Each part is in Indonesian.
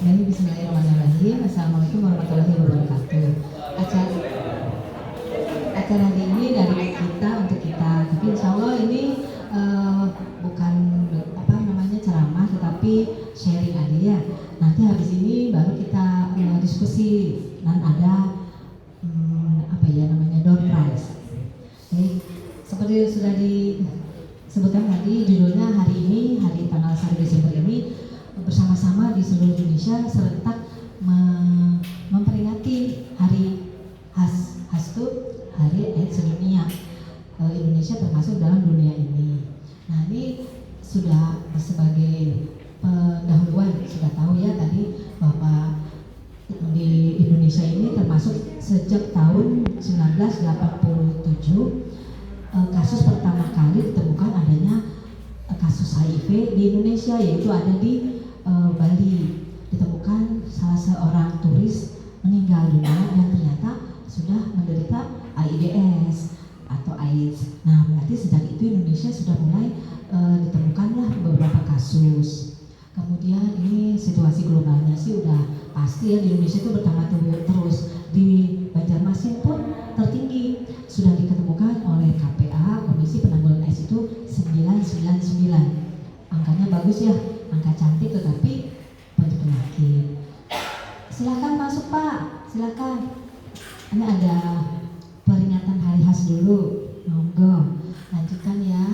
Bismillahirrahmanirrahim. Assalamualaikum warahmatullahi wabarakatuh. Acara acara hari ini dari kita untuk kita. Tapi insya Allah ini bukan apa namanya ceramah, tetapi sharing aja ya. Nanti habis ini baru kita diskusi dan ada apa ya namanya door prize. Jadi seperti yang sudah disebutkan tadi, judulnya hari ini, hari tanggal 1 Desember ini bersama-sama di seluruh Indonesia serentak memperingati hari HASTU, Hari AIDS Sedunia. Indonesia termasuk dalam dunia ini. Nah, ini sudah sebagai pendahuluan, sudah tahu ya tadi bahwa di Indonesia ini termasuk sejak tahun 1987 kasus pertama kali ditemukan adanya kasus HIV di Indonesia, yaitu ada di Bali. Ditemukan salah seorang turis meninggal dunia yang ternyata sudah menderita AIDS atau AIDS. Nah, berarti sejak itu Indonesia sudah mulai ditemukanlah beberapa kasus. Kemudian ini situasi globalnya sih udah pasti ya, di Indonesia itu bertambah terus. Di Banjarmasin pun tertinggi, sudah diketemukan oleh KPA, Komisi Penanggulangan AIDS itu 999. Angkanya bagus ya, angka cantik, tetapi banyak penyakit. Silakan masuk Pak, silakan. Ini ada peringatan hari khas dulu, monggo. Lanjutkan ya.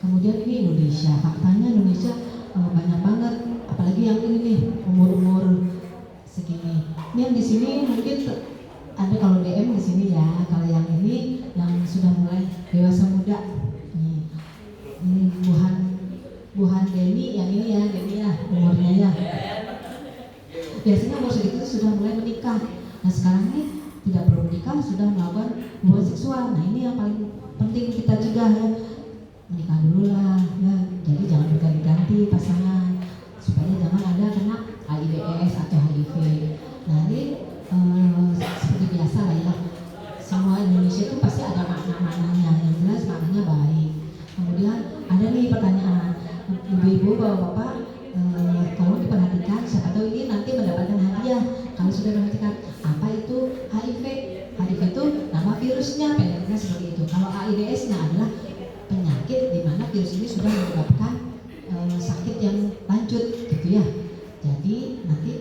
Kemudian ini Indonesia, faktanya Indonesia banyak banget, apalagi yang ini nih umur segini. Ini yang di sini mungkin ada kalau DM di sini ya. Kalau yang ini yang sudah mulai dewasa muda. Nih, ini Buhan Deni yang ini ya, Deni ya umurnya ya. Biasanya umur segitu sudah mulai menikah. Nah sekarang ini tidak perlu menikah, sudah melakukan hubungan seksual. Nah ini yang paling penting kita cegah ya. Menikah dulu lah ya. Jadi jangan berganti-ganti pasangan supaya jangan ada kena AIDS atau HIV. Nah ini seperti biasa lah ya. Semua Indonesia itu pasti ada makna-maknanya, yang jelas maknanya baik. Kemudian ada nih pertanyaan, ibu-ibu, bapak-bapak, tolong diperhatikan, siapa tahu ini nanti mendapatkan hadiah. Kalau sudah perhatikan, apa itu HIV? HIV itu nama virusnya, pendeknya seperti itu. Kalau AIDS-nya adalah penyakit di mana virus ini sudah menyebabkan sakit yang lanjut, gitu ya. Jadi nanti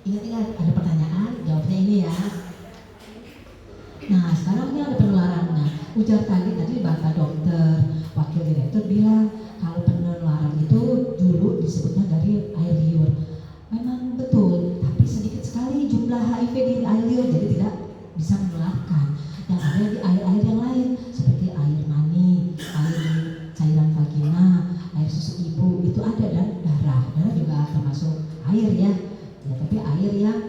ingat-ingat ada pertanyaan, jawabnya ini ya. Nah sekarang ini ada penularannya. Ujar tadi Bapak dokter, wakil direktur bilang kalau penularan itu dulu disebutnya dari air liur. Memang betul, tapi sedikit sekali jumlah HIV di air liur, jadi tidak bisa menularkan. Yang ada di air-air yang lain seperti air mani, air cairan vagina, air susu ibu itu ada, dan darah juga termasuk air ya. Ya tapi air yang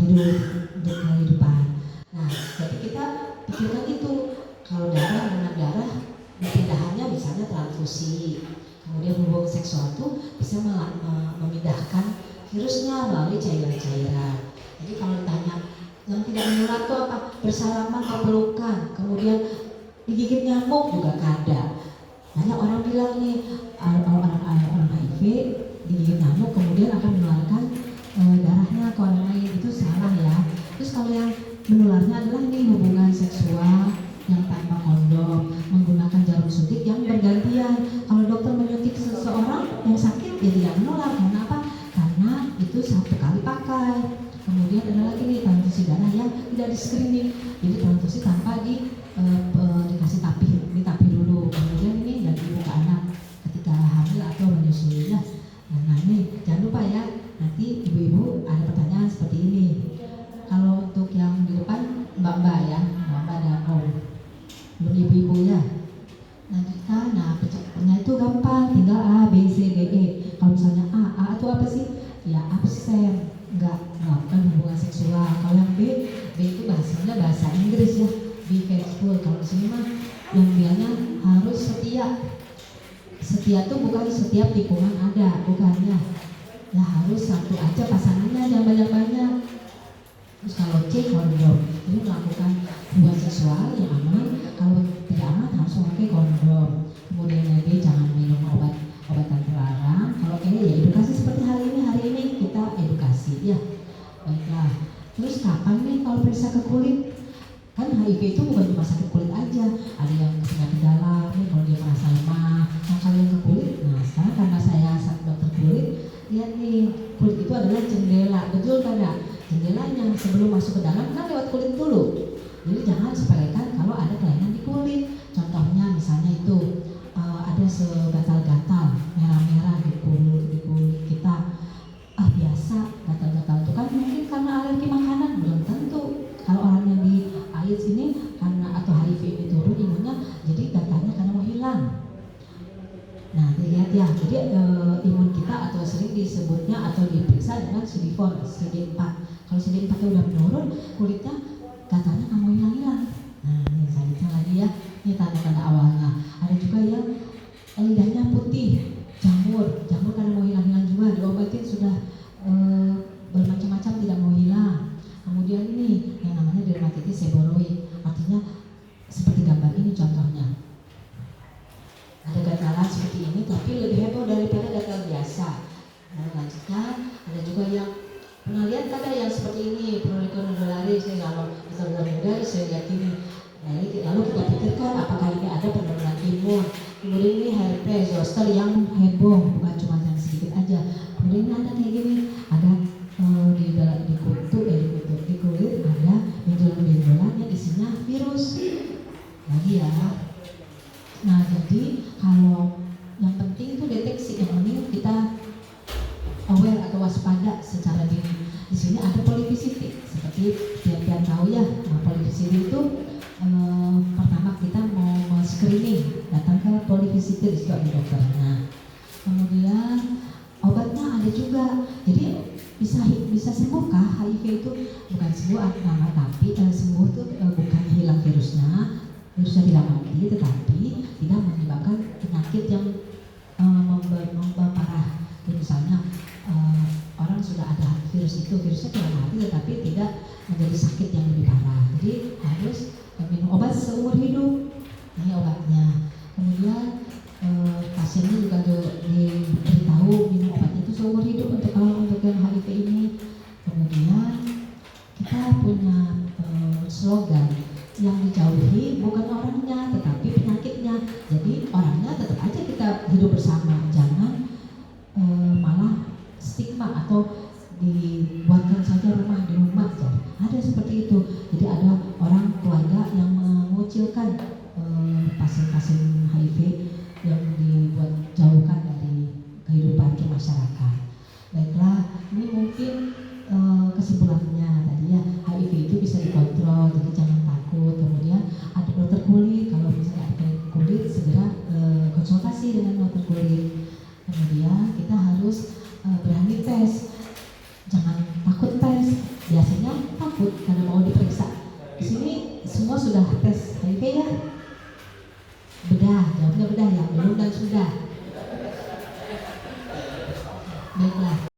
hidup untuk kehidupan. Nah jadi kita pikirkan itu, kalau darah dengan darah pindahannya misalnya transfusi, kemudian hubungan seksual itu bisa memindahkan virusnya melalui cairan-cairan. Jadi kalau ditanya yang tidak menular itu apa? Bersalaman atau pelukan, kemudian digigit nyamuk juga kada. Banyak orang bilang nih orang HIV digigit nyamuk kemudian akan menularkan darahnya ke orang lain, itu salah ya. Terus kalau yang menularnya adalah ini hubungan seksual yang tanpa kondom, menggunakan jarum suntik yang bergantian. Kalau dokter menyuntik seseorang yang sakit, dia tidak menular. Karena apa? Karena itu satu kali pakai. Kemudian ada lagi nih transfusi darah yang tidak di screening, jadi transfusi tanpa dikasih ditapih dulu. Kemudian ini dari ibu ke anak ketika hamil atau menyusui ya. Nah ini jangan lupa ya, nanti ibu-ibu ada pertanyaan seperti ini. Kalau untuk yang di depan mbak-mbak ya, mbak-mbak dan om, belum ibu-ibu ya. Nah pencetnya itu gampang, tinggal A, B, C, D, E. Kalau misalnya A itu apa sih? Ya absen, enggak melakukan hubungan seksual. Kalau yang B itu bahasa Inggris ya, be faithful. Kalau di sini mah yang biasanya harus setia. Setia itu bukan setiap tikungan ada, bukan ya. Ya harus satu aja pasangannya, jangan banyak-banyak. Terus kalau C kondom, ini melakukan hubungan seksual yang aman. Kalau tidak aman harus memakai kondom. Kemudian yang D jangan minum obatan terlarang. Kalau E ya edukasi seperti hari ini kita edukasi. Terus kapan nih kalau periksa ke kulit? Kan HIV itu bukan cuma sakit kulit aja, ada yang penyakit dalam nih kalau dia merasa lemah. Nah kalau yang ke kulit, nah sekarang karena saya dokter kulit, lihat nih kulit itu adalah jendela, betul tidak? Jendelanya sebelum masuk ke dalam kan lewat kulit dulu. Jadi jangan sepelekan kalau ada kelainan di kulit. Contohnya misalnya itu ada segatal-gatal merah-merah di kulit kita. Biasa gatal-gatal itu kan mungkin karena alergi makanan, belum tentu. Kalau orang yang di AIDS ini karena atau HIV ini turun imunnya, jadi gatalnya karena mau hilang. Nah dilihat ya, jadi imun kita atau sering disebutnya atau diperiksa dengan CD4. Kalau CD4 udah menurun, kulitnya gatalnya nggak mau hilang-hilang. Nah ini selanjutnya lagi ya, ini tanda-tanda awalnya. Ada juga yang lidahnya putih, jamur karena mau hilang-hilang juga, diobatin sudah bermacam-macam tidak mau hilang. Kemudian ini yang namanya dermatitis seborrheic, artinya seperti gambar ini contohnya. Ada gatalan seperti ini tapi lebih heboh daripada gatal biasa. Nah, lanjutnya ada juga yang pernah lihat ada yang seperti ini, prurigo nodularis nih, kalau nodularis saya lihat ini. Nah, lalu kita pikirkan apakah ini ada penurunan imun. Kemudian ini herpes zoster yang heboh, bukan cuma yang sedikit aja. Kemudian ada kayak gini, ada di kulit ada benjolan-benjolan yang isinya virus. Lagi ya. Nah jadi kalau yang penting itu deteksi, yang penting kita aware atau waspada secara dini. Di sini ada polypcity, seperti yang tahu ya. Nah polypcity itu pertama kita mau screening, datang ke polypcity di situ ada dokternya. Kemudian obatnya ada juga. Jadi bisa sembuhkah HIV itu? Bukan sembuh nama, tapi sembuh itu bukan hilang virusnya tidak mati, tetapi tidak menyebabkan penyakit yang memperparah. Misalnya orang sudah ada virusnya tidak mati, tetapi tidak menjadi sakit yang lebih parah. Jadi harus minum obat seumur hidup. Ini obatnya. Kemudian pasiennya juga diberitahu minum obatnya itu seumur hidup untuk yang HIV ini. Kemudian kita punya slogan, yang dijauhi bukan orangnya tetapi penyakitnya. Jadi orangnya tetap aja kita hidup bersama, jangan malah stigma atau dibuatkan saja rumah di rumah aja. Ada seperti itu. Jadi ada orang keluarga yang mengucilkan pasien-pasien HIV yang dibuat jauhkan dari kehidupan masyarakat. Baiklah, ini mungkin kesimpulannya tadi ya, HIV itu bisa dikontrol, jadi jangan takut. Kemudian ada dokter kulit, kalau misalnya ada kulit segera konsultasi dengan dokter kulit. Kemudian kita harus berani tes, jangan takut tes. Biasanya takut karena mau diperiksa. Di sini semua sudah tes HIV ya? Bedah, jawabnya bedah ya, belum dan sudah.